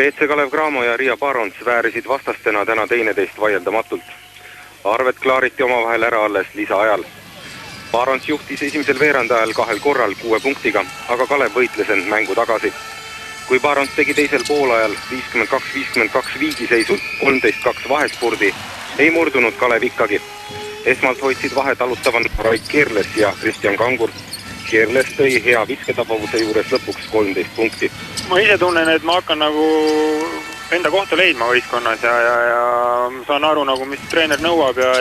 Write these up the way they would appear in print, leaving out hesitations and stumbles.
BC Kalev Cramo ja Riia Barons väärisid vastastena täna teineteist vaieldamatult. Arved klaariti omavahel ära alles lisaajal. Barons juhtis esimesel veerandajal 2 korral 6 punktiga, aga Kalev võitles end mängu tagasi. Kui Barons tegi teisel poolajal 52-52 viigiseisul 13-2 vahespurdi, ei murdunud Kalev ikkagi. Esmalt hoidsid vahet alutavan Raik Keerles ja Kristjan Kangur. Keerles tõi hea visketabavuse juures lõpuks 13 punkti. Ma ise tunnen, et ma hakkan nagu enda kohta leidma võistkonnas ja saan aru, nagu, mis treener nõuab ja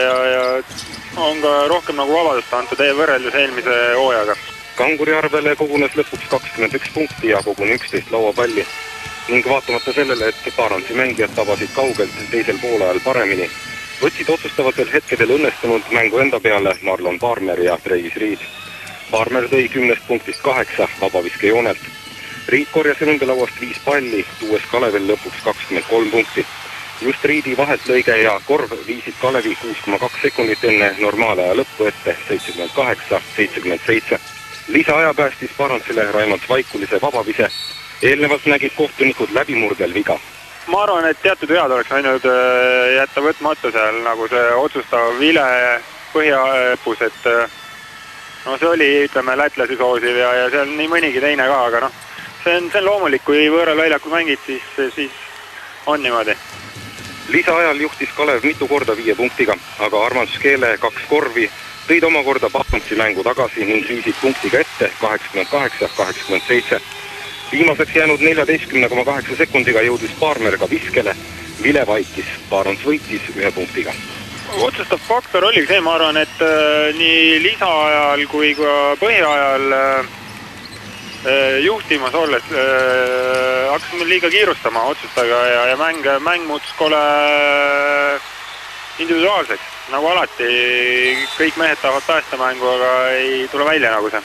on ka rohkem nagu vabadust antud võrreldes eelmise hooajaga. Kanguri arvele kogunes lõpuks 21 punkti ja koguni 11 lauapalli. Ning vaatamata sellele, et Baronsi mängijad tabasid kaugelt teisel poolajal paremini, võtsid otsustavatel hetkedel õnnestunud mängu enda peale Marlon Parmer ja Travis Reed. Parmer tõi 10 punktist 8 vabaviske joonelt. Reed korjas ründelauast 5 palli, tuues Kalevil lõpuks 23 punkti. Just Reedi vahetlõige ja korv viisid Kalevi 6,2 sekundit enne normaalaja lõppu ette 78-77. Lisaaja päästis Baronsile Raimond Vaikulise vabavise. Eelnevalt nägid kohtunikud läbimurdel viga. Ma arvan, et teatud vead oleks ainult jätta võtmata seal, nagu see otsustav vile põhjapus, et see oli, ütleme, lätlasi soosiv ja seal nii mõnigi teine ka, aga see on loomulik, kui võõral väljakul mängid, siis on niimoodi. Lisaajal juhtis Kalev mitu korda 5 punktiga, aga Armand Škele 2 korvi tõid omakorda Baronsi mängu tagasi ning viisid punktiga ette 88-87. Viimaseks jäänud 14,8 sekundiga jõudis Parmer ka viskele. Vile vaikis, Barons võitis 1 punktiga. Otsustav faktor oli see, ma arvan, et nii lisaajal kui ka põhiajal juhtimas olles hakkasime liiga kiirustama otsustaga ja mäng muutus kole individuaalseks. Nagu alati, kõik mehed tahavad päästa mängu, aga ei tule välja nagu see.